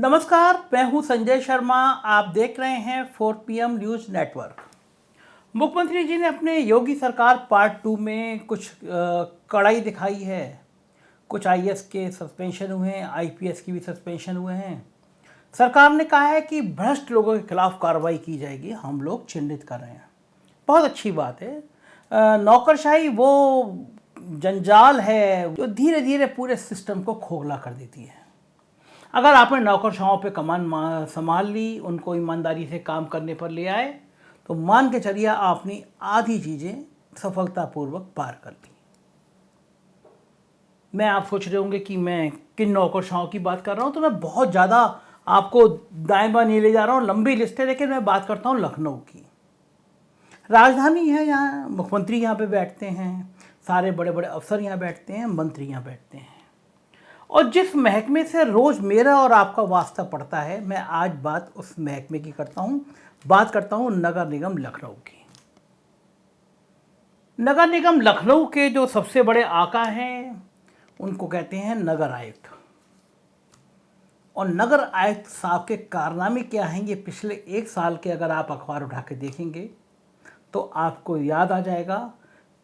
नमस्कार, मैं हूं संजय शर्मा। आप देख रहे हैं 4PM न्यूज़ नेटवर्क। मुख्यमंत्री जी ने अपने योगी सरकार पार्ट 2 में कुछ कड़ाई दिखाई है। कुछ आईएएस के सस्पेंशन हुए हैं, आईपीएस की भी सस्पेंशन हुए हैं। सरकार ने कहा है कि भ्रष्ट लोगों के खिलाफ कार्रवाई की जाएगी। हम लोग चिन्हित कर रहे हैं, बहुत अच्छी बात है। नौकरशाही वो जंजाल है जो धीरे धीरे पूरे सिस्टम को खोखला कर देती है। अगर आपने नौकरशाहों पे कमान संभाल ली, उनको ईमानदारी से काम करने पर ले आए, तो मान के चलिए आपने आधी चीज़ें सफलतापूर्वक पार कर ली। मैं आप सोच रहे होंगे कि मैं किन नौकरशाहों की बात कर रहा हूँ, तो मैं बहुत ज़्यादा आपको दाएं बाएं नहीं ले जा रहा हूँ, लंबी लिस्ट है, लेकिन मैं बात करता हूँ लखनऊ की। राजधानी है, यहाँ मुख्यमंत्री यहाँ पे बैठते हैं, सारे बड़े बड़े अफसर यहाँ बैठते हैं, मंत्री यहाँ बैठते हैं, और जिस महकमे से रोज़ मेरा और आपका वास्ता पड़ता है, मैं आज बात उस महकमे की करता हूँ। बात करता हूँ नगर निगम लखनऊ की। नगर निगम लखनऊ के जो सबसे बड़े आका हैं, उनको कहते हैं नगर आयुक्त। और नगर आयुक्त साहब के कारनामे क्या हैं, ये पिछले 1 साल के अगर आप अखबार उठा के देखेंगे तो आपको याद आ जाएगा।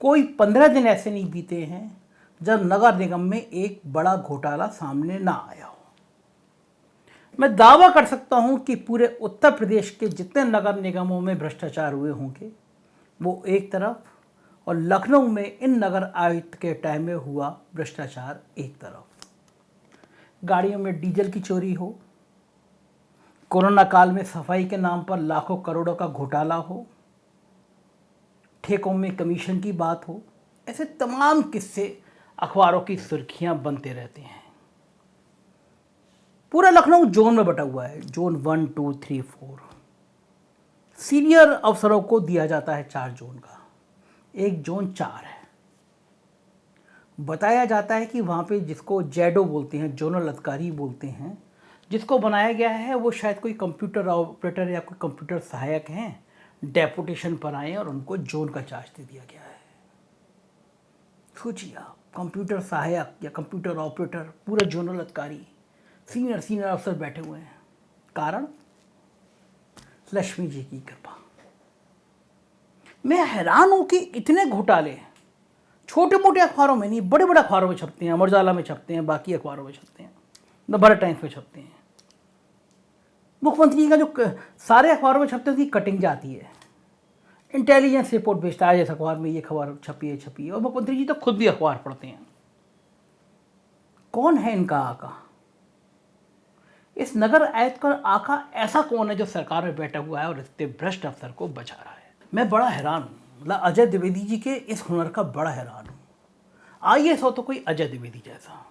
कोई 15 दिन ऐसे नहीं बीते हैं जब नगर निगम में एक बड़ा घोटाला सामने ना आया हो। मैं दावा कर सकता हूं कि पूरे उत्तर प्रदेश के जितने नगर निगमों में भ्रष्टाचार हुए होंगे वो एक तरफ, और लखनऊ में इन नगर आयुक्त के टाइम में हुआ भ्रष्टाचार एक तरफ। गाड़ियों में डीजल की चोरी हो, कोरोना काल में सफाई के नाम पर लाखों करोड़ों का घोटाला हो, ठेकों में कमीशन की बात हो, ऐसे तमाम किस्से अखबारों की सुर्खियां बनते रहते हैं। पूरा लखनऊ जोन में बटा हुआ है, जोन 1, 2, 3, 4। सीनियर अफसरों को दिया जाता है 4 जोन का, एक जोन 4 है। बताया जाता है कि वहाँ पे जिसको जैडो बोलते हैं, जोनल अधिकारी बोलते हैं, जिसको बनाया गया है वो शायद कोई कंप्यूटर ऑपरेटर या कोई कंप्यूटर सहायक हैं, डेपुटेशन पर आए और उनको जोन का चार्ज दे दिया गया है। सोचिए आप, कंप्यूटर सहायक या कंप्यूटर ऑपरेटर, पूरा जोनल अधिकारी, सीनियर अफसर बैठे हुए हैं। कारण लक्ष्मी जी की कृपा। मैं हैरान हूं कि इतने घोटाले छोटे मोटे अखबारों में नहीं, बड़े बड़े अखबारों में छपते हैं, अमर उजाला में छपते हैं, बाकी अखबारों में छपते हैं, नवभारत टाइम्स में छपते हैं। मुख्यमंत्री का जो सारे अखबारों में छपते हैं उसकी कटिंग जाती है, इंटेलिजेंस रिपोर्ट भेजता है, जैसे अखबार में ये खबर छपी है, और मुख्यमंत्री जी तो खुद भी अखबार पढ़ते हैं। कौन है इनका आका? इस नगर आयुक्त का आका ऐसा कौन है जो सरकार में बैठा हुआ है और इतने भ्रष्ट अफसर को बचा रहा है? मैं बड़ा हैरान हूँ, मतलब अजय द्विवेदी जी के इस हुनर का बड़ा हैरान हूँ। आईएएस हो तो कोई अजय द्विवेदी जैसा।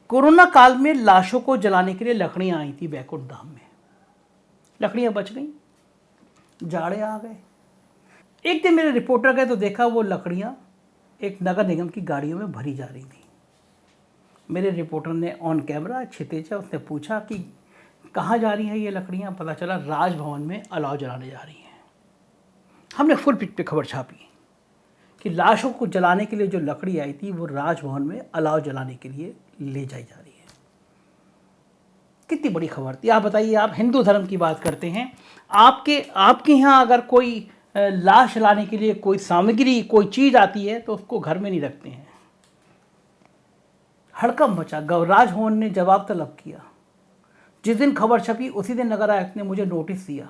कोरोना काल में लाशों को जलाने के लिए लकड़ियाँ आई थी बैकुंठ धाम में, लकड़ियाँ बच गई, जाड़े आ गए। एक दिन मेरे रिपोर्टर गए तो देखा वो लकड़ियाँ एक नगर निगम की गाड़ियों में भरी जा रही थी। मेरे रिपोर्टर ने ऑन कैमरा क्षितिज, उसने पूछा कि कहाँ जा रही हैं ये लकड़ियाँ। पता चला राजभवन में अलाव जलाने जा रही हैं। हमने फुल पिच पे खबर छापी कि लाशों को जलाने के लिए जो लकड़ी आई थी वो राजभवन में अलाव जलाने के लिए ले जाई जा रही है। कितनी बड़ी खबर थी। आप बताइए, आप हिंदू धर्म की बात करते हैं, आपके यहाँ अगर कोई लाश जलाने के लिए कोई सामग्री, कोई चीज़ आती है तो उसको घर में नहीं रखते हैं। हड़कंप मचा, राजभवन ने जवाब तलब किया। जिस दिन खबर छपी उसी दिन नगर आयुक्त ने मुझे नोटिस दिया।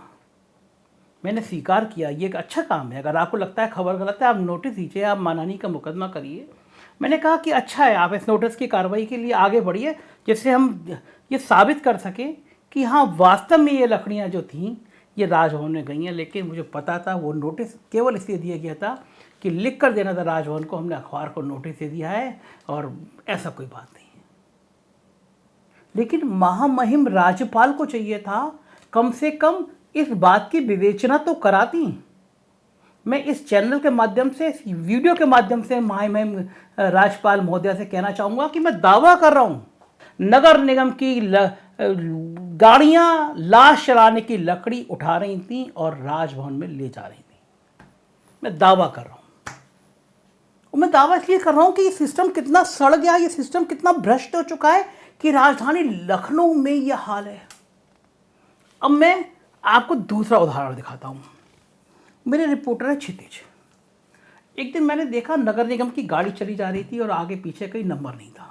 मैंने स्वीकार किया, ये एक अच्छा काम है। अगर आपको लगता है खबर गलत है, आप नोटिस दीजिए, आप मानहानि का मुकदमा करिए। मैंने कहा कि अच्छा है, आप इस नोटिस की कार्रवाई के लिए आगे बढ़िए, जिससे हम ये साबित कर सकें कि हाँ वास्तव में ये लकड़ियाँ जो थीं ये राजभवन में गई हैं। लेकिन मुझे पता था वो नोटिस केवल इसलिए दिया गया था कि लिख कर देना था राजभवन को, हमने अखबार को नोटिस दे दिया है, और ऐसा कोई बात नहीं है। लेकिन महामहिम राज्यपाल को चाहिए था कम से कम इस बात की विवेचना तो कराती। मैं इस चैनल के माध्यम से, इस वीडियो के माध्यम से महामहिम राज्यपाल महोदया से कहना चाहूँगा कि मैं दावा कर रहा हूँ नगर निगम की गाड़ियाँ लाश जलाने की लकड़ी उठा रही थी और राजभवन में ले जा रही थी। मैं दावा कर रहा हूँ, और मैं दावा इसलिए कर रहा हूँ कि ये सिस्टम कितना सड़ गया, ये सिस्टम कितना भ्रष्ट हो चुका है कि राजधानी लखनऊ में यह हाल है। अब मैं आपको दूसरा उदाहरण दिखाता हूँ। मेरे रिपोर्टर है क्षितिज। एक दिन मैंने देखा नगर निगम की गाड़ी चली जा रही थी और आगे पीछे कोई नंबर नहीं था।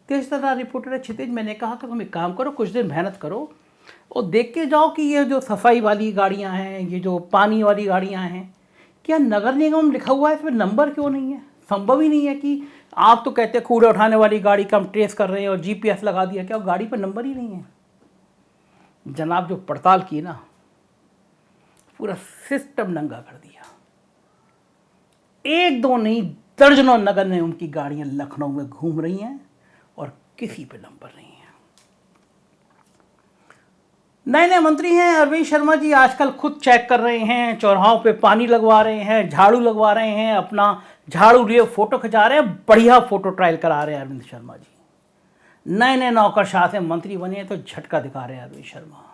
तेज तरह रिपोर्टर है क्षितिज, मैंने कहा कि तुम एक काम करो, कुछ दिन मेहनत करो और देख के जाओ कि ये जो सफाई वाली गाड़ियाँ हैं, ये जो पानी वाली गाड़ियाँ हैं, क्या नगर निगम लिखा हुआ है, इसमें नंबर क्यों नहीं है? संभव ही नहीं है कि आप तो कहते हैं कूड़े उठाने वाली गाड़ी का हम ट्रेस कर रहे हैं और GPS लगा दिया, क्या गाड़ी पर नंबर ही नहीं है? जनाब जो पड़ताल की ना, पूरा सिस्टम नंगा कर दिया। एक दो नहीं, दर्जनों नगर निगम की गाड़ियां लखनऊ में घूम रही हैं और किसी पे नंबर नहीं है। नए नए मंत्री हैं अरविंद शर्मा जी, आजकल खुद चेक कर रहे हैं, चौराहों पे पानी लगवा रहे हैं, झाड़ू लगवा रहे हैं, अपना झाड़ू लिए फोटो खिंचा रहे हैं, बढ़िया फोटो ट्रायल करा रहे हैं अरविंद शर्मा जी। नए नए नौकरशाह से मंत्री बने हैं तो झटका दिखा रहे हैं अरविंद शर्मा।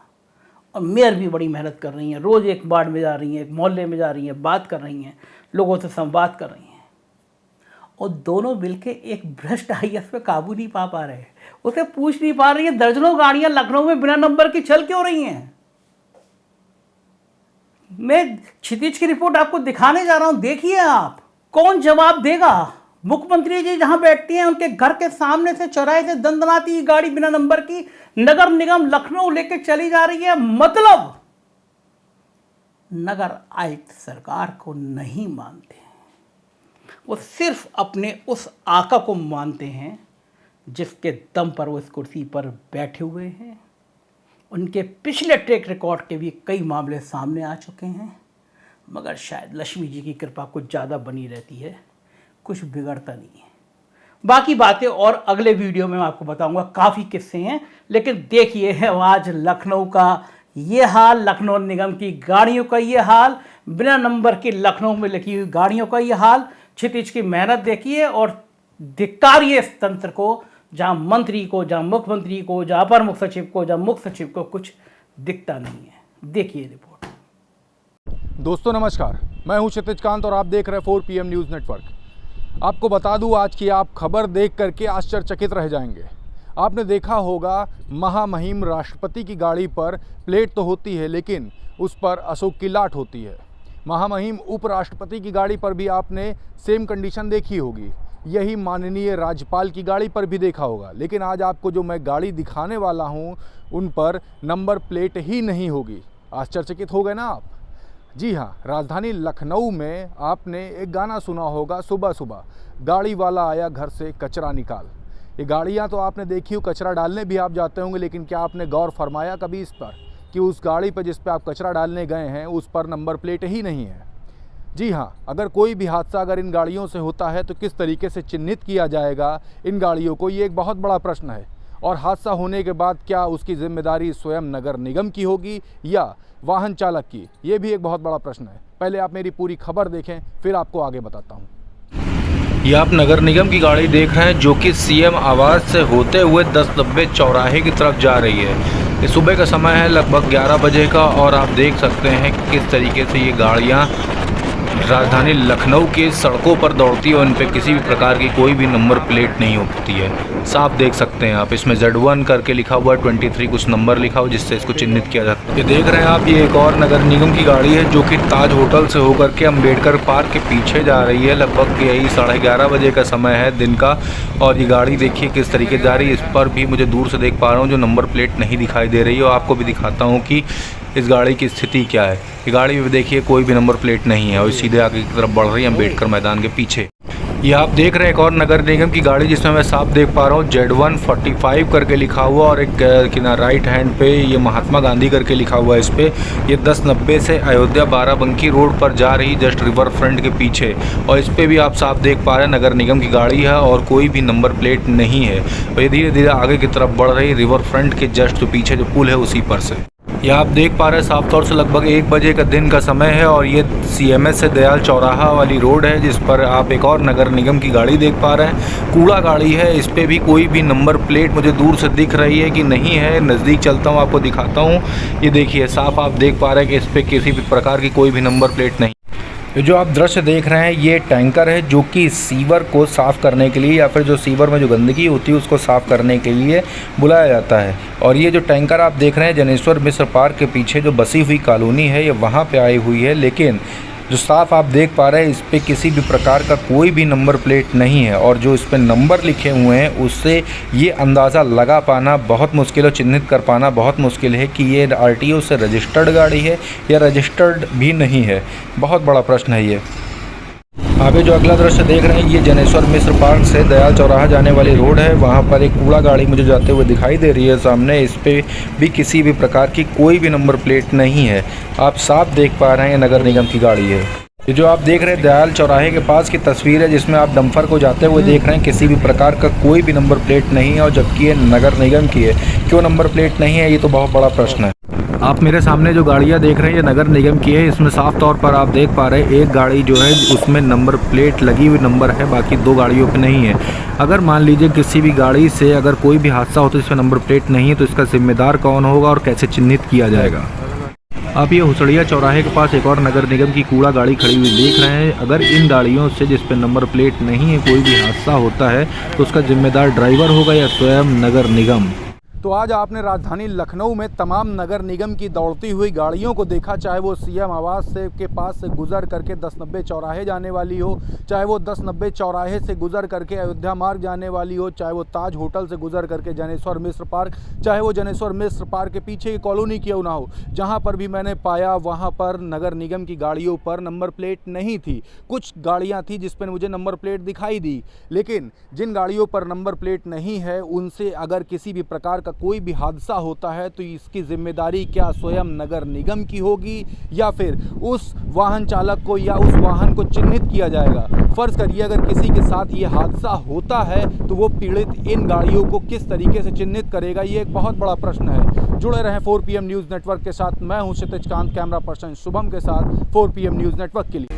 और मेयर भी बड़ी मेहनत कर रही हैं, रोज़ एक वार्ड में जा रही हैं, एक मोहल्ले में जा रही हैं, बात कर रही हैं, लोगों से संवाद कर रही हैं। और दोनों मिलके एक भ्रष्ट IAS पे काबू नहीं पा रहे, उसे पूछ नहीं पा रही है दर्जनों गाड़ियां लखनऊ में बिना नंबर की चल क्यों रही हैं। मैं क्षितिज की रिपोर्ट आपको दिखाने जा रहा हूं, देखिए आप, कौन जवाब देगा। मुख्यमंत्री जी जहां बैठती हैं उनके घर के सामने से चौराहे से दंदनाती गाड़ी बिना नंबर की नगर निगम लखनऊ लेके चली जा रही है। मतलब नगर आयुक्त सरकार को नहीं मानते, वो सिर्फ अपने उस आका को मानते हैं जिसके दम पर वो इस कुर्सी पर बैठे हुए हैं। उनके पिछले ट्रैक रिकॉर्ड के भी कई मामले सामने आ चुके हैं, मगर शायद लक्ष्मी जी की कृपा कुछ ज़्यादा बनी रहती है, कुछ बिगड़ता नहीं है। बाकी बातें और अगले वीडियो में मैं आपको बताऊंगा, काफ़ी किस्से हैं। लेकिन देखिए आज लखनऊ का ये हाल, लखनऊ निगम की गाड़ियों का ये हाल, बिना नंबर की लखनऊ में लिखी हुई गाड़ियों का ये हाल। क्षितिज की मेहनत देखिए और धिक्कारिए इस तंत्र को, जहाँ मंत्री को, जहाँ मुख्यमंत्री को, जहाँ अपर मुख्य सचिव को, जहाँ मुख्य सचिव को कुछ दिखता नहीं है। देखिए रिपोर्ट। दोस्तों नमस्कार, मैं हूं क्षितिज कांत और आप देख रहे हैं 4 PM न्यूज़ नेटवर्क। आपको बता दूं आज की आप खबर देख करके आश्चर्यचकित रह जाएंगे। आपने देखा होगा महामहिम राष्ट्रपति की गाड़ी पर प्लेट तो होती है, लेकिन उस पर अशोक की लाट होती है। महामहिम उपराष्ट्रपति की गाड़ी पर भी आपने सेम कंडीशन देखी होगी। यही माननीय राज्यपाल की गाड़ी पर भी देखा होगा। लेकिन आज आपको जो मैं गाड़ी दिखाने वाला हूं, उन पर नंबर प्लेट ही नहीं होगी। आश्चर्यचकित हो गए ना आप? जी हाँ, राजधानी लखनऊ में आपने एक गाना सुना होगा, सुबह सुबह गाड़ी वाला आया घर से कचरा निकाल। ये गाड़ियाँ तो आपने देखी हो, कचरा डालने भी आप जाते होंगे, लेकिन क्या आपने गौर फरमाया कभी इस पर कि उस गाड़ी पर जिस पर आप कचरा डालने गए हैं उस पर नंबर प्लेट ही नहीं है? जी हाँ, अगर कोई भी हादसा अगर इन गाड़ियों से होता है तो किस तरीके से चिन्हित किया जाएगा इन गाड़ियों को, ये एक बहुत बड़ा प्रश्न है। और हादसा होने के बाद क्या उसकी जिम्मेदारी स्वयं नगर निगम की होगी या वाहन चालक की, ये भी एक बहुत बड़ा प्रश्न है। पहले आप मेरी पूरी खबर देखें, फिर आपको आगे बताता हूँ। ये आप नगर निगम की गाड़ी देख रहे हैं जो कि CM आवास से होते हुए 1090 चौराहे की तरफ जा रही है। ये सुबह का समय है, लगभग 11 बजे का, और आप देख सकते हैं कि किस तरीके से ये गाड़ियाँ राजधानी लखनऊ की सड़कों पर दौड़ती है और इन पर किसी भी प्रकार की कोई भी नंबर प्लेट नहीं होती है। साफ देख सकते हैं आप, इसमें Z1 करके लिखा हुआ है, 23 कुछ नंबर लिखा हुआ जिससे इसको चिन्हित किया जाता है। ये देख रहे हैं आप, ये एक और नगर निगम की गाड़ी है जो कि ताज होटल से होकर के अम्बेडकर पार्क के पीछे जा रही है। लगभग यही 11:30 बजे का समय है दिन का, और ये गाड़ी देखिए किस तरीके जा रही है। इस पर भी मुझे दूर से देख पा रहा हूँ जो नंबर प्लेट नहीं दिखाई दे रही है, और आपको भी दिखाता हूँ कि इस गाड़ी की स्थिति क्या है। ये गाड़ी में देखिए कोई भी नंबर प्लेट नहीं है और सीधे आगे की तरफ बढ़ रही है अम्बेडकर मैदान के पीछे। ये आप देख रहे हैं एक और नगर निगम की गाड़ी जिसमें मैं साफ देख पा रहा हूँ Z1 45 करके लिखा हुआ, और एक राइट हैंड पे ये महात्मा गांधी करके लिखा हुआ है। इस पे ये 1090 से अयोध्या बाराबंकी रोड पर जा रही, जस्ट रिवर फ्रंट के पीछे, और इस पे भी आप साफ देख पा रहे हैं नगर निगम की गाड़ी है और कोई भी नंबर प्लेट नहीं है। और ये धीरे धीरे आगे की तरफ बढ़ रही, रिवर फ्रंट के जस्ट जो पीछे जो पुल है उसी पर से। ये आप देख पा रहे हैं साफ तौर से लगभग 1 बजे का दिन का समय है, और ये CMS से दयाल चौराहा वाली रोड है जिस पर आप एक और नगर निगम की गाड़ी देख पा रहे हैं। कूड़ा गाड़ी है, इस पे भी कोई भी नंबर प्लेट मुझे दूर से दिख रही है कि नहीं है। नज़दीक चलता हूँ आपको दिखाता हूँ। ये देखिए साफ आप देख पा रहे हैं कि इस पर किसी भी प्रकार की कोई भी नंबर प्लेट नहीं। ये जो आप दृश्य देख रहे हैं ये टैंकर है जो कि सीवर को साफ़ करने के लिए या फिर जो सीवर में जो गंदगी होती है उसको साफ़ करने के लिए बुलाया जाता है। और ये जो टैंकर आप देख रहे हैं जनेश्वर मिश्र पार्क के पीछे जो बसी हुई कॉलोनी है ये वहाँ पे आई हुई है, लेकिन जो साफ आप देख पा रहे हैं इस पे किसी भी प्रकार का कोई भी नंबर प्लेट नहीं है। और जो इस पे नंबर लिखे हुए हैं उससे ये अंदाज़ा लगा पाना बहुत मुश्किल है, चिन्हित कर पाना बहुत मुश्किल है कि ये आरटीओ से रजिस्टर्ड गाड़ी है या रजिस्टर्ड भी नहीं है। बहुत बड़ा प्रश्न है ये। आगे जो अगला दृश्य देख रहे हैं ये जनेश्वर मिश्र पार्क से दयाल चौराहा जाने वाली रोड है। वहाँ पर एक कूड़ा गाड़ी मुझे जाते हुए दिखाई दे रही है सामने। इस पे भी किसी भी प्रकार की कोई भी नंबर प्लेट नहीं है। आप साफ देख पा रहे हैं नगर निगम की गाड़ी है। ये जो आप देख रहे हैं दयाल चौराहे के पास की तस्वीर है जिसमें आप डंपर को जाते हुए देख रहे हैं। किसी भी प्रकार का कोई भी नंबर प्लेट नहीं है और जबकि ये नगर निगम की है। क्यों नंबर प्लेट नहीं है ये तो बहुत बड़ा प्रश्न है। आप मेरे सामने जो गाड़ियाँ देख रहे हैं ये नगर निगम की है। इसमें साफ तौर पर आप देख पा रहे हैं एक गाड़ी जो है उसमें नंबर प्लेट लगी हुई नंबर है, बाकी 2 गाड़ियों पे नहीं है। अगर मान लीजिए किसी भी गाड़ी से अगर कोई भी हादसा हो तो इसमें नंबर प्लेट नहीं है तो इसका जिम्मेदार कौन होगा और कैसे चिन्हित किया जाएगा। आप ये हुसड़िया चौराहे के पास एक और नगर निगम की कूड़ा गाड़ी खड़ी हुई देख रहे हैं। अगर इन गाड़ियों से जिस पे नंबर प्लेट नहीं है कोई भी हादसा होता है तो उसका जिम्मेदार ड्राइवर होगा या स्वयं नगर निगम। तो आज आपने राजधानी लखनऊ में तमाम नगर निगम की दौड़ती हुई गाड़ियों को देखा, चाहे वो सीएम आवास से के पास से गुजर करके 1090 चौराहे जाने वाली हो, चाहे वो 1090 चौराहे से गुजर करके अयोध्या मार्ग जाने वाली हो, चाहे वो ताज होटल से गुजर करके जनेश्वर मिश्र पार्क, चाहे वो जनेश्वर मिश्र पार्क के पीछे की कॉलोनी क्यों ना हो। जहाँ पर भी मैंने पाया वहाँ पर नगर निगम की गाड़ियों पर नंबर प्लेट नहीं थी। कुछ गाड़ियाँ थी जिस पर मुझे नंबर प्लेट दिखाई दी, लेकिन जिन गाड़ियों पर नंबर प्लेट नहीं है उनसे अगर किसी भी प्रकार का कोई भी हादसा होता है तो इसकी जिम्मेदारी क्या स्वयं नगर निगम की होगी या फिर उस वाहन चालक को या उस वाहन को चिन्हित किया जाएगा। फर्ज करिए अगर किसी के साथ ये हादसा होता है तो वो पीड़ित इन गाड़ियों को किस तरीके से चिन्हित करेगा, ये एक बहुत बड़ा प्रश्न है। जुड़े रहें 4 PM न्यूज़ नेटवर्क के साथ। मैं हूं क्षितिज कांत, कैमरा पर्सन शुभम के साथ 4 PM न्यूज़ नेटवर्क के लिए।